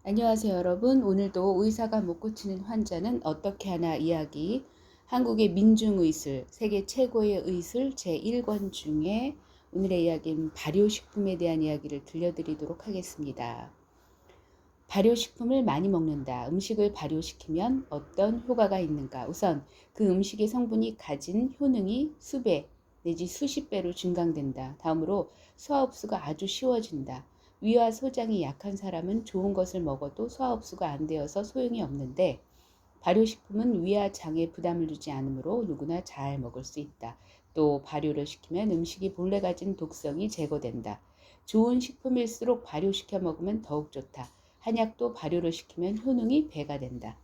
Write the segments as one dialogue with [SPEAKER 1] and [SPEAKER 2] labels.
[SPEAKER 1] 안녕하세요, 여러분. 오늘도 의사가 못 고치는 환자는 어떻게 하나 이야기. 한국의 민중의술, 세계 최고의 의술 제1권 중에 오늘의 이야기는 발효식품에 대한 이야기를 들려드리도록 하겠습니다. 발효식품을 많이 먹는다. 음식을 발효시키면 어떤 효과가 있는가? 우선 그 음식의 성분이 가진 효능이 수배 내지 수십 배로 증강된다. 다음으로 소화흡수가 아주 쉬워진다. 위와 소장이 약한 사람은 좋은 것을 먹어도 소화흡수가 안 되어서 소용이 없는데 발효식품은 위와 장에 부담을 주지 않으므로 누구나 잘 먹을 수 있다. 또 발효를 시키면 음식이 본래 가진 독성이 제거된다. 좋은 식품일수록 발효시켜 먹으면 더욱 좋다. 한약도 발효를 시키면 효능이 배가 된다.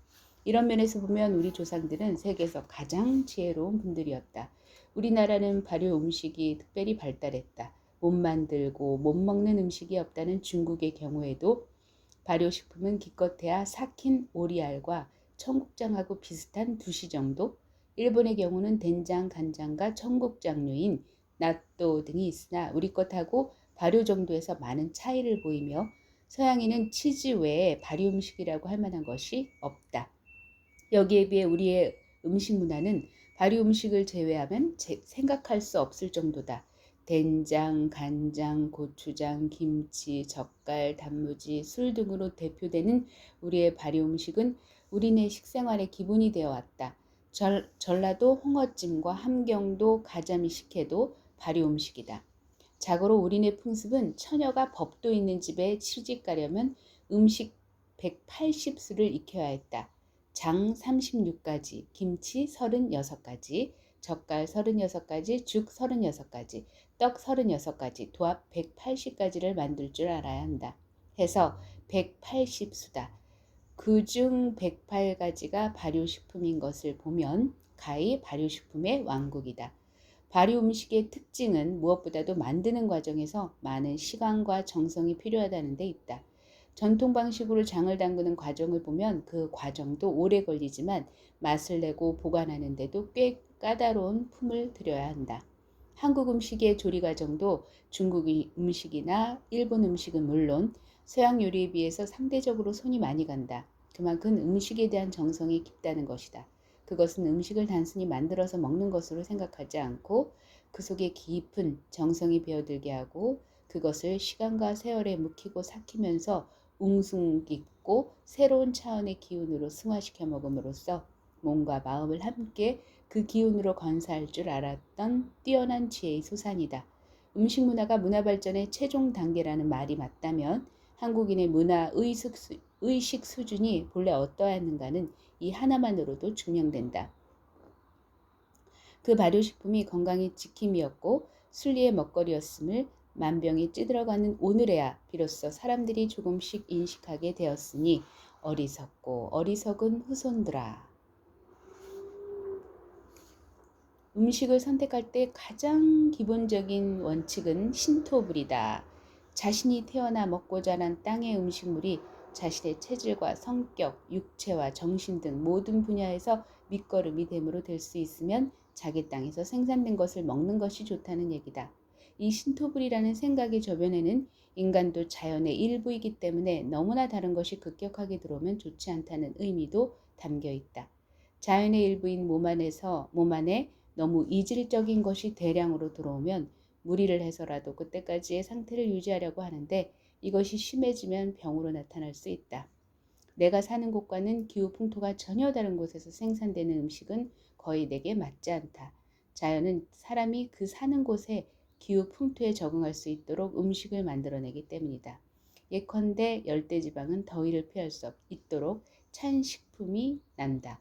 [SPEAKER 1] 이런 면에서 보면 우리 조상들은 세계에서 가장 지혜로운 분들이었다. 우리나라는 발효 음식이 특별히 발달했다. 못 만들고 못 먹는 음식이 없다는 중국의 경우에도 발효식품은 기껏해야 삭힌 오리알과 청국장하고 비슷한 두시 정도, 일본의 경우는 된장, 간장과 청국장류인 나또 등이 있으나 우리 것하고 발효 정도에서 많은 차이를 보이며 서양인은 치즈 외에 발효 음식이라고 할 만한 것이 없다. 여기에 비해 우리의 음식 문화는 발효 음식을 제외하면 생각할 수 없을 정도다. 된장, 간장, 고추장, 김치, 젓갈, 단무지, 술 등으로 대표되는 우리의 발효 음식은 우리네 식생활의 기본이 되어 왔다. 전라도 홍어찜과 함경도 가자미 식혜도 발효 음식이다. 자고로 우리네 풍습은 처녀가 법도 있는 집에 시집 가려면 음식 180수를 익혀야 했다. 장 36가지, 김치 36가지, 젓갈 36가지, 죽 36가지, 떡 36가지, 도합 180가지를 만들 줄 알아야 한다. 해서 180수다. 그중 108가지가 발효식품인 것을 보면 가히 발효식품의 왕국이다. 발효 음식의 특징은 무엇보다도 만드는 과정에서 많은 시간과 정성이 필요하다는 데 있다. 전통 방식으로 장을 담그는 과정을 보면 그 과정도 오래 걸리지만 맛을 내고 보관하는 데도 꽤 까다로운 품을 들여야 한다. 한국 음식의 조리 과정도 중국 음식이나 일본 음식은 물론 서양 요리에 비해서 상대적으로 손이 많이 간다. 그만큼 음식에 대한 정성이 깊다는 것이다. 그것은 음식을 단순히 만들어서 먹는 것으로 생각하지 않고 그 속에 깊은 정성이 배어들게 하고 그것을 시간과 세월에 묵히고 삭히면서 웅숭깊고 새로운 차원의 기운으로 승화시켜 먹음으로써 몸과 마음을 함께 그 기운으로 건사할 줄 알았던 뛰어난 지혜의 소산이다. 음식 문화가 문화 발전의 최종 단계라는 말이 맞다면 한국인의 문화 의식 수준이 본래 어떠했는가는 이 하나만으로도 증명된다. 그 발효식품이 건강의 지킴이였고 순리의 먹거리였음을 만병이 찌들어가는 오늘에야 비로소 사람들이 조금씩 인식하게 되었으니 어리석고 어리석은 후손들아. 음식을 선택할 때 가장 기본적인 원칙은 신토불이다. 자신이 태어나 먹고 자란 땅의 음식물이 자신의 체질과 성격, 육체와 정신 등 모든 분야에서 밑거름이 됨으로 될 수 있으면 자기 땅에서 생산된 것을 먹는 것이 좋다는 얘기다. 이 신토불이라는 생각의 저변에는 인간도 자연의 일부이기 때문에 너무나 다른 것이 급격하게 들어오면 좋지 않다는 의미도 담겨 있다. 자연의 일부인 몸 안에 너무 이질적인 것이 대량으로 들어오면 무리를 해서라도 그때까지의 상태를 유지하려고 하는데 이것이 심해지면 병으로 나타날 수 있다. 내가 사는 곳과는 기후 풍토가 전혀 다른 곳에서 생산되는 음식은 거의 내게 맞지 않다. 자연은 사람이 그 사는 곳의 기후 풍토에 적응할 수 있도록 음식을 만들어내기 때문이다. 예컨대 열대지방은 더위를 피할 수 있도록 찬 식품이 난다.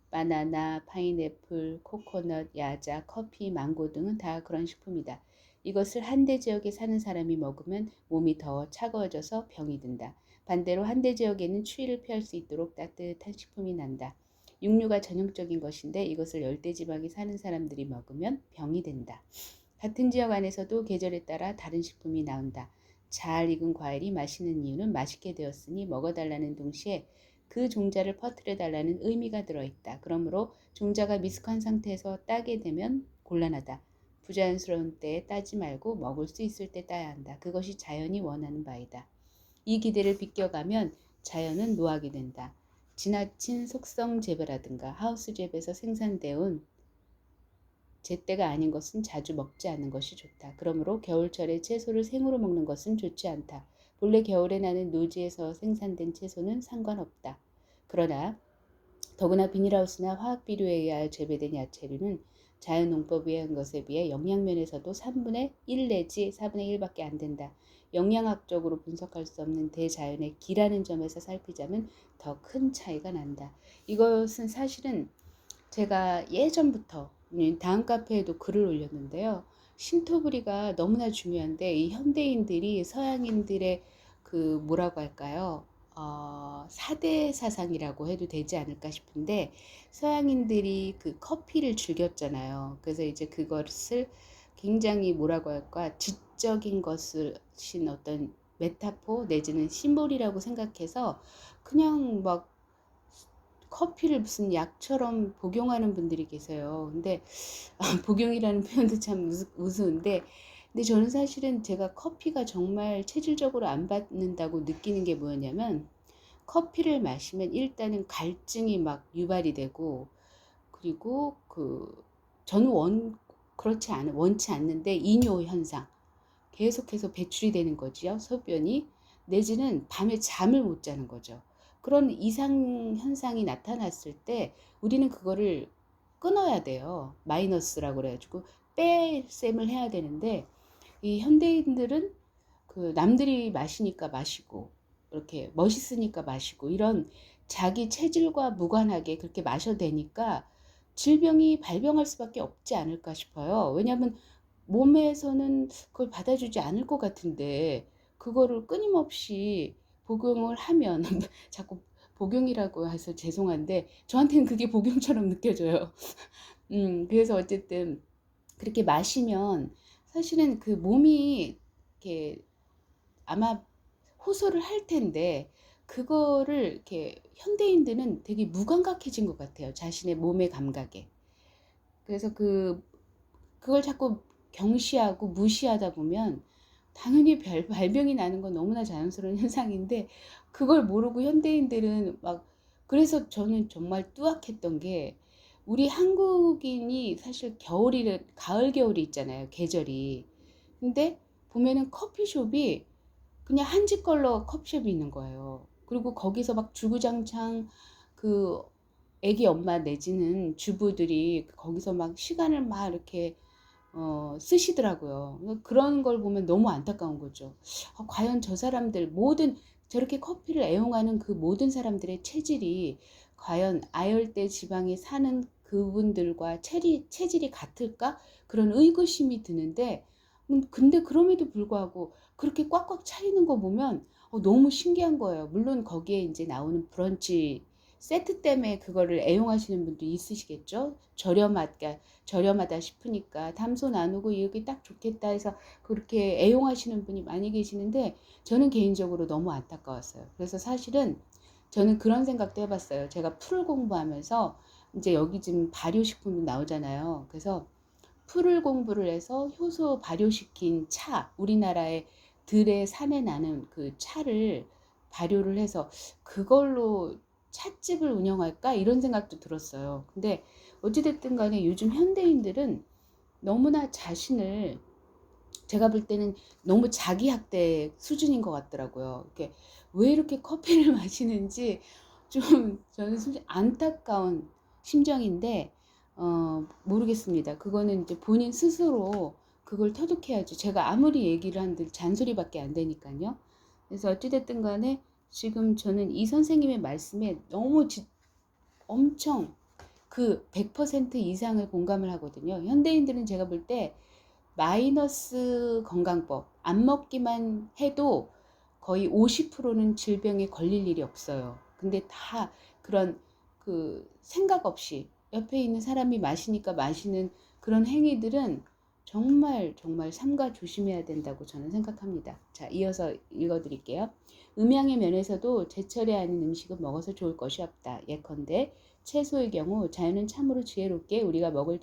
[SPEAKER 1] 바나나, 파인애플, 코코넛, 야자, 커피, 망고 등은 다 그런 식품이다. 이것을 한대 지역에 사는 사람이 먹으면 몸이 더 차가워져서 병이 든다. 반대로 한대 지역에는 추위를 피할 수 있도록 따뜻한 식품이 난다. 육류가 전형적인 것인데 이것을 열대지방에 사는 사람들이 먹으면 병이 된다. 같은 지역 안에서도 계절에 따라 다른 식품이 나온다. 잘 익은 과일이 맛있는 이유는 맛있게 되었으니 먹어달라는 동시에 그 종자를 퍼뜨려달라는 의미가 들어있다. 그러므로 종자가 미숙한 상태에서 따게 되면 곤란하다. 부자연스러운 때에 따지 말고 먹을 수 있을 때 따야 한다. 그것이 자연이 원하는 바이다. 이 기대를 비껴가면 자연은 노하게 된다. 지나친 속성 재배라든가 하우스 재배에서 생산되어 온 제때가 아닌 것은 자주 먹지 않는 것이 좋다. 그러므로 겨울철에 채소를 생으로 먹는 것은 좋지 않다. 본래 겨울에 나는 노지에서 생산된 채소는 상관없다. 그러나 더구나 비닐하우스나 화학비료에 의하여 재배된 야채류는 자연농법에 의한 것에 비해 영양면에서도 3분의 1 내지 4분의 1밖에 안 된다. 영양학적으로 분석할 수 없는 대자연의 기라는 점에서 살피자면 더 큰 차이가 난다. 이것은 사실은 제가 예전부터 다음 카페에도 글을 올렸는데요. 신토부리가 너무나 중요한데 이 현대인들이 서양인들의 그 뭐라고 할까요? 4대 사상이라고 해도 되지 않을까 싶은데 서양인들이 그 커피를 즐겼잖아요. 그래서 이제 그것을 굉장히 뭐라고 할까? 지적인 것인 어떤 메타포 내지는 심볼이라고 생각해서 그냥 막 커피를 무슨 약처럼 복용하는 분들이 계세요. 근데 복용이라는 표현도 참 우스운데 근데 저는 사실은 제가 커피가 정말 체질적으로 안 받는다고 느끼는 게 뭐였냐면 커피를 마시면 일단은 갈증이 막 유발이 되고 그리고 저는 원치 않는데 이뇨 현상 계속해서 배출이 되는 거지요. 소변이 내지는 밤에 잠을 못 자는 거죠. 그런 이상 현상이 나타났을 때 우리는 그거를 끊어야 돼요. 마이너스라고 그래가지고 빼셈을 해야 되는데 이 현대인들은 그 남들이 마시니까 마시고 이렇게 멋있으니까 마시고 이런 자기 체질과 무관하게 그렇게 마셔도 되니까 질병이 발병할 수밖에 없지 않을까 싶어요. 왜냐하면 몸에서는 그걸 받아주지 않을 것 같은데 그거를 끊임없이 복용을 하면 자꾸 복용이라고 해서 죄송한데 저한테는 그게 복용처럼 느껴져요. 그래서 어쨌든 그렇게 마시면 사실은 그 몸이 이렇게 아마 호소를 할 텐데 그거를 이렇게 현대인들은 되게 무감각해진 것 같아요. 자신의 몸의 감각에. 그래서 그걸 자꾸 경시하고 무시하다 보면 당연히 발병이 나는 건 너무나 자연스러운 현상인데 그걸 모르고 현대인들은 막 그래서 저는 정말 뚜악했던 게 우리 한국인이 사실 가을 겨울이 있잖아요. 계절이. 근데 보면은 커피숍이 그냥 한 집 걸러 커피숍이 있는 거예요. 그리고 거기서 막 주구장창 그 애기 엄마 내지는 주부들이 거기서 막 시간을 막 이렇게 쓰시더라고요. 그런 걸 보면 너무 안타까운 거죠. 과연 저 사람들 저렇게 커피를 애용하는 그 모든 사람들의 체질이 과연 아열대 지방에 사는 그분들과 체질이 같을까? 그런 의구심이 드는데 근데 그럼에도 불구하고 그렇게 꽉꽉 차 있는 거 보면 너무 신기한 거예요. 물론 거기에 이제 나오는 브런치 세트 때문에 그거를 애용하시는 분도 있으시겠죠. 저렴하다 싶으니까 담소 나누고 여기 딱 좋겠다 해서 그렇게 애용하시는 분이 많이 계시는데 저는 개인적으로 너무 안타까웠어요. 그래서 사실은 저는 그런 생각도 해봤어요. 제가 풀 공부하면서 이제 여기 지금 발효식품도 나오잖아요. 그래서 풀을 공부를 해서 효소 발효시킨 우리나라의 들의 산에 나는 그 차를 발효를 해서 그걸로 찻집을 운영할까 이런 생각도 들었어요. 근데 어찌됐든 간에 요즘 현대인들은 너무나 자신을 제가 볼 때는 너무 자기 학대 수준인 것 같더라고요. 왜 이렇게 커피를 마시는지 좀 저는 솔직히 안타까운 심정인데 모르겠습니다. 그거는 이제 본인 스스로 그걸 터득해야죠. 제가 아무리 얘기를 한들 잔소리밖에 안 되니까요. 그래서 어찌됐든 간에 지금 저는 이 선생님의 말씀에 너무 엄청 그 100% 이상을 공감을 하거든요. 현대인들은 제가 볼 때 마이너스 건강법 안 먹기만 해도 거의 50%는 질병에 걸릴 일이 없어요. 근데 다 그런 생각 없이 옆에 있는 사람이 마시니까 마시는 그런 행위들은 정말 정말 삼가 조심해야 된다고 저는 생각합니다. 자, 이어서 읽어드릴게요. 음양의 면에서도 제철에 아닌 음식은 먹어서 좋을 것이 없다. 예컨대 채소의 경우 자연은 참으로 지혜롭게 우리가 먹을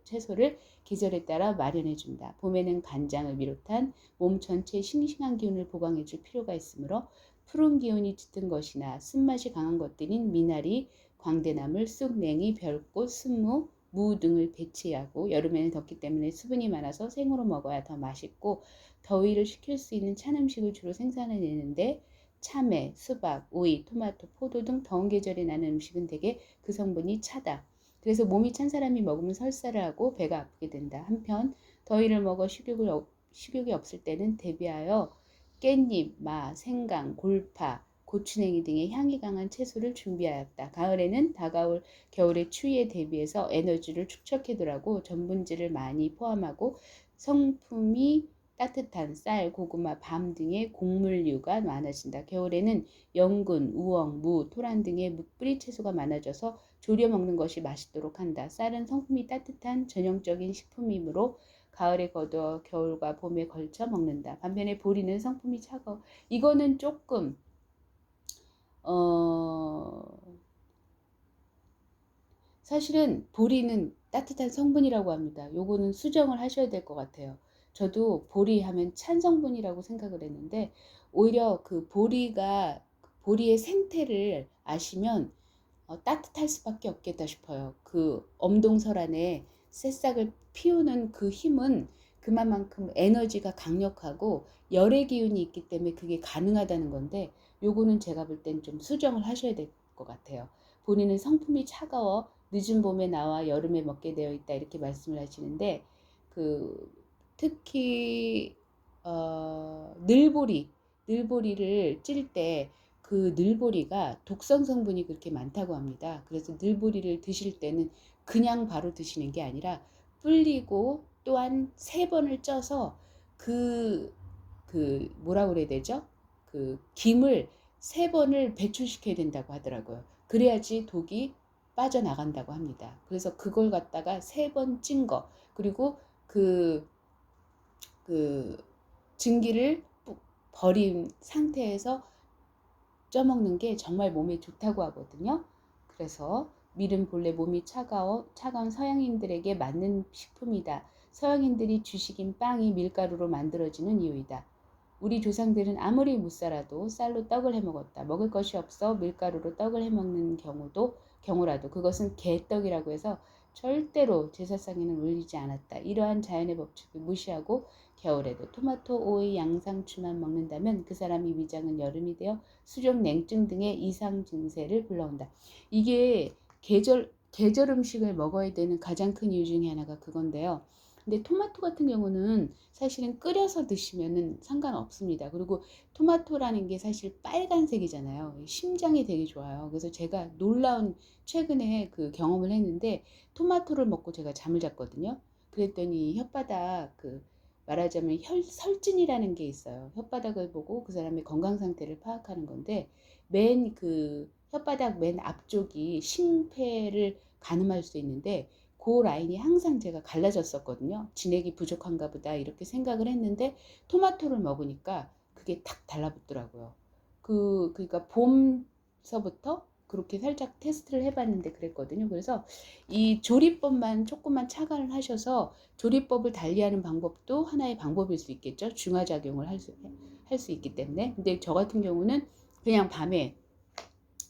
[SPEAKER 1] 채소를 계절에 따라 마련해준다. 봄에는 간장을 비롯한 몸 전체의 싱싱한 기운을 보강해줄 필요가 있으므로 푸른 기운이 짙은 것이나 쓴맛이 강한 것들인 미나리, 광대나물, 쑥냉이, 별꽃, 순무, 무 등을 배치하고 여름에는 덥기 때문에 수분이 많아서 생으로 먹어야 더 맛있고 더위를 식힐 수 있는 찬 음식을 주로 생산해내는데 참외, 수박, 오이, 토마토, 포도 등 더운 계절에 나는 음식은 대개 그 성분이 차다. 그래서 몸이 찬 사람이 먹으면 설사를 하고 배가 아프게 된다. 한편 더위를 먹어 식욕이 없을 때는 대비하여 깻잎, 마, 생강, 골파, 고추냉이 등의 향이 강한 채소를 준비하였다. 가을에는 다가올 겨울의 추위에 대비해서 에너지를 축적해두라고 전분질을 많이 포함하고 성품이 따뜻한 쌀, 고구마, 밤 등의 곡물류가 많아진다. 겨울에는 연근, 우엉, 무, 토란 등의 묵뿌리 채소가 많아져서 조려 먹는 것이 맛있도록 한다. 쌀은 성품이 따뜻한 전형적인 식품이므로 가을에 거두어 겨울과 봄에 걸쳐 먹는다. 반면에 보리는 성품이 차가워. 이거는 조금 사실은 보리는 따뜻한 성분이라고 합니다. 요거는 수정을 하셔야 될 것 같아요. 저도 보리 하면 찬 성분이라고 생각을 했는데 오히려 그 보리의 생태를 아시면 따뜻할 수밖에 없겠다 싶어요. 그 엄동설 안에 새싹을 피우는 그 힘은 그만큼 에너지가 강력하고 열의 기운이 있기 때문에 그게 가능하다는 건데 요거는 제가 볼 땐 좀 수정을 하셔야 될 것 같아요. 본인은 성품이 차가워 늦은 봄에 나와 여름에 먹게 되어 있다 이렇게 말씀을 하시는데 그 특히 늘보리를 찔 때 그 늘보리가 독성 성분이 그렇게 많다고 합니다. 그래서 늘보리를 드실 때는 그냥 바로 드시는 게 아니라 불리고 또한 3번을 쪄서 뭐라 그래야 되죠? 그 김을 3번을 배출시켜야 된다고 하더라고요. 그래야지 독이 빠져나간다고 합니다. 그래서 그걸 갖다가 3번 찐 거, 그리고 그 증기를 버린 상태에서 쪄먹는 게 정말 몸에 좋다고 하거든요. 그래서 밀은 본래 몸이 차가운 서양인들에게 맞는 식품이다. 서양인들이 주식인 빵이 밀가루로 만들어지는 이유이다. 우리 조상들은 아무리 못 살아도 쌀로 떡을 해 먹었다. 먹을 것이 없어 밀가루로 떡을 해 먹는 경우라도 그것은 개떡이라고 해서 절대로 제사상에는 올리지 않았다. 이러한 자연의 법칙을 무시하고 겨울에도 토마토, 오이, 양상추만 먹는다면 그 사람의 위장은 여름이 되어 수족 냉증 등의 이상 증세를 불러온다. 이게 계절 음식을 먹어야 되는 가장 큰 이유 중에 하나가 그건데요. 근데 토마토 같은 경우는 사실은 끓여서 드시면은 상관없습니다. 그리고 토마토라는 게 사실 빨간색이잖아요. 심장이 되게 좋아요. 그래서 제가 최근에 그 경험을 했는데 토마토를 먹고 제가 잠을 잤거든요. 그랬더니 말하자면 설진이라는 게 있어요. 혓바닥을 보고 그 사람의 건강 상태를 파악하는 건데 혓바닥 맨 앞쪽이 심폐를 가늠할 수 있는데 그 라인이 항상 제가 갈라졌었거든요. 진액이 부족한가 보다 이렇게 생각을 했는데 토마토를 먹으니까 그게 탁 달라붙더라고요. 그러니까 봄서부터 그렇게 살짝 테스트를 해봤는데 그랬거든요. 그래서 이 조리법만 조금만 착안을 하셔서 조리법을 달리하는 방법도 하나의 방법일 수 있겠죠. 중화작용을 할 수 있기 때문에. 근데 저 같은 경우는 그냥 밤에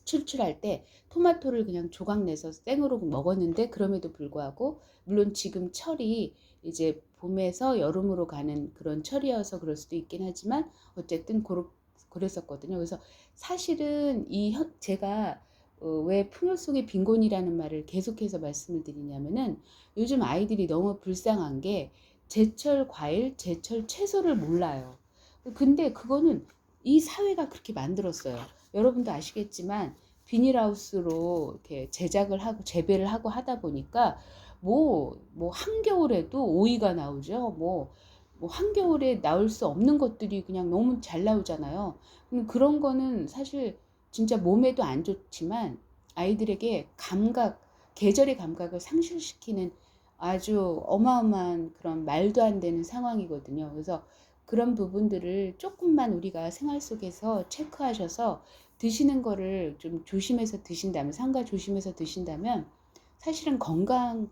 [SPEAKER 1] 출출할 때 토마토를 그냥 조각 내서 생으로 먹었는데 그럼에도 불구하고 물론 지금 철이 이제 봄에서 여름으로 가는 그런 철이어서 그럴 수도 있긴 하지만 어쨌든 그랬었거든요. 그래서 사실은 제가 왜 풍요 속의 빈곤이라는 말을 계속해서 말씀을 드리냐면은 요즘 아이들이 너무 불쌍한 게 제철 과일, 제철 채소를 몰라요. 근데 그거는 이 사회가 그렇게 만들었어요. 여러분도 아시겠지만 비닐하우스로 이렇게 제작을 하고 재배를 하고 하다 보니까 한겨울에도 오이가 나오죠. 한겨울에 나올 수 없는 것들이 그냥 너무 잘 나오잖아요. 그런 거는 사실 진짜 몸에도 안 좋지만 아이들에게 계절의 감각을 상실시키는 아주 어마어마한 그런 말도 안 되는 상황이거든요. 그래서 그런 부분들을 조금만 우리가 생활 속에서 체크하셔서 드시는 거를 좀 조심해서 드신다면, 삼가 조심해서 드신다면 사실은 건강을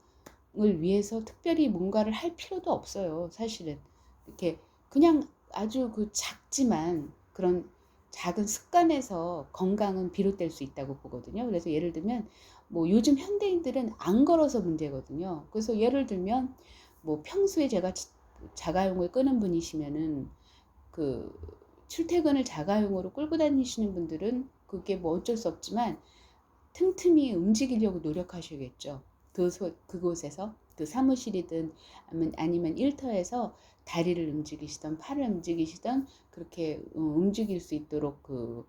[SPEAKER 1] 위해서 특별히 뭔가를 할 필요도 없어요. 사실은 이렇게 그냥 아주 작지만 그런 작은 습관에서 건강은 비롯될 수 있다고 보거든요. 그래서 예를 들면 뭐 요즘 현대인들은 안 걸어서 문제거든요. 그래서 예를 들면 뭐 평소에 제가 자가용을 끄는 분이시면은 그 출퇴근을 자가용으로 끌고 다니시는 분들은 그게 뭐 어쩔 수 없지만 틈틈이 움직이려고 노력하셔야겠죠. 그곳에서 그 사무실이든 아니면 일터에서 다리를 움직이시던 팔을 움직이시던 그렇게 움직일 수 있도록 그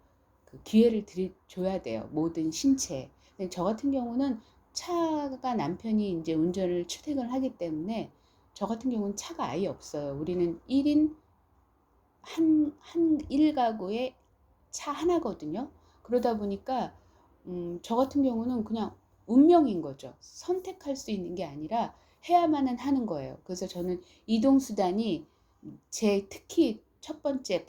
[SPEAKER 1] 기회를 줘야 돼요. 모든 신체. 근데 저 같은 경우는 차가 남편이 이제 운전을 출퇴근을 하기 때문에 저 같은 경우는 차가 아예 없어요. 우리는 1인 한 일가구에 차 하나거든요. 그러다 보니까 저 같은 경우는 그냥 운명인 거죠. 선택할 수 있는 게 아니라 해야만은 하는 거예요. 그래서 저는 이동 수단이 특히 첫 번째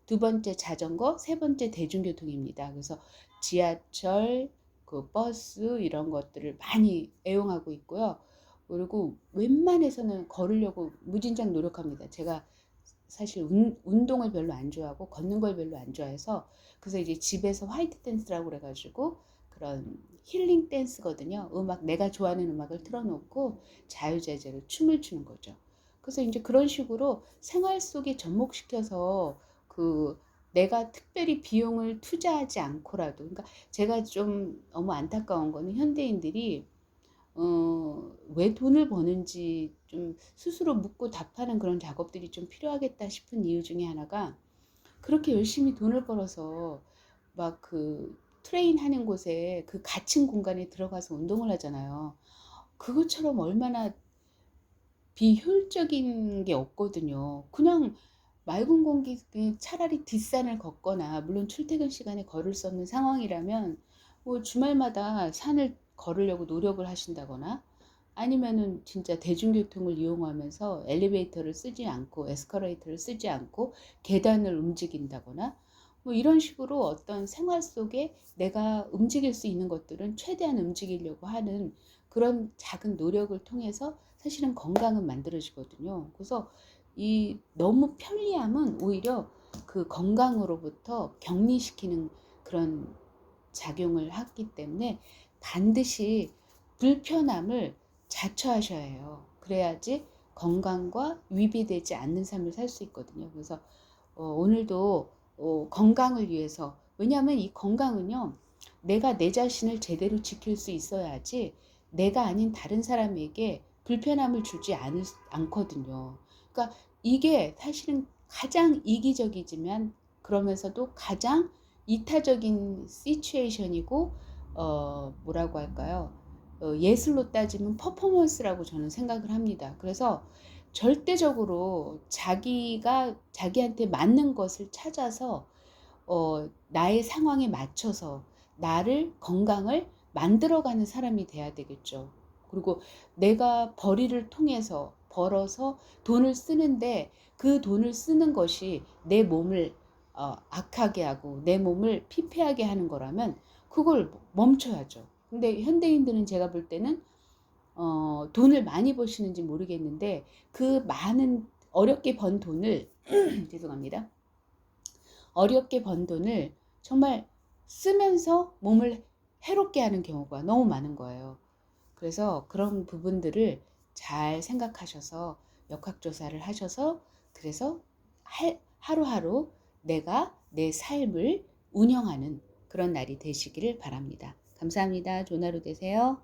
[SPEAKER 1] 두 번째 자전거, 세 번째 대중교통입니다. 그래서 지하철, 그 버스 이런 것들을 많이 애용하고 있고요. 그리고 웬만해서는 걸으려고 무진장 노력합니다. 제가 사실 운동을 별로 안 좋아하고 걷는 걸 별로 안 좋아해서 그래서 이제 집에서 화이트 댄스라고 그래가지고 그런 힐링 댄스거든요. 내가 좋아하는 음악을 틀어놓고 자유자재로 춤을 추는 거죠. 그래서 이제 그런 식으로 생활 속에 접목시켜서 그 내가 특별히 비용을 투자하지 않고라도 그러니까 제가 좀 너무 안타까운 거는 현대인들이 왜 돈을 버는지 좀 스스로 묻고 답하는 그런 작업들이 좀 필요하겠다 싶은 이유 중에 하나가 그렇게 열심히 돈을 벌어서 막 그 트레인 하는 곳에 그 갇힌 공간에 들어가서 운동을 하잖아요. 그것처럼 얼마나 비효율적인 게 없거든요. 그냥 맑은 공기 차라리 뒷산을 걷거나 물론 출퇴근 시간에 걸을 수 없는 상황이라면 뭐 주말마다 산을 걸으려고 노력을 하신다거나 아니면은 진짜 대중교통을 이용하면서 엘리베이터를 쓰지 않고 에스컬레이터를 쓰지 않고 계단을 움직인다거나 뭐 이런 식으로 어떤 생활 속에 내가 움직일 수 있는 것들은 최대한 움직이려고 하는 그런 작은 노력을 통해서 사실은 건강은 만들어지거든요. 그래서 이 너무 편리함은 오히려 그 건강으로부터 격리시키는 그런 작용을 하기 때문에 반드시 불편함을 자처하셔야 해요. 그래야지 건강과 위배되지 않는 삶을 살 수 있거든요. 그래서 오늘도 건강을 위해서 왜냐하면 이 건강은요 내가 내 자신을 제대로 지킬 수 있어야지 내가 아닌 다른 사람에게 불편함을 주지 않거든요. 그러니까 이게 사실은 가장 이기적이지만 그러면서도 가장 이타적인 시츄에이션이고 뭐라고 할까요? 예술로 따지면 퍼포먼스라고 저는 생각을 합니다. 그래서 절대적으로 자기한테 맞는 것을 찾아서 나의 상황에 맞춰서 나를 건강을 만들어가는 사람이 돼야 되겠죠. 그리고 내가 벌이를 통해서 벌어서 돈을 쓰는데 그 돈을 쓰는 것이 내 몸을 악하게 하고 내 몸을 피폐하게 하는 거라면 그걸 멈춰야죠. 근데 현대인들은 제가 볼 때는 돈을 많이 버시는지 모르겠는데 그 많은 어렵게 번 돈을 죄송합니다. 어렵게 번 돈을 정말 쓰면서 몸을 해롭게 하는 경우가 너무 많은 거예요. 그래서 그런 부분들을 잘 생각하셔서 역학조사를 하셔서 그래서 하루하루 내가 내 삶을 운영하는 그런 날이 되시기를 바랍니다. 감사합니다. 좋은 하루 되세요.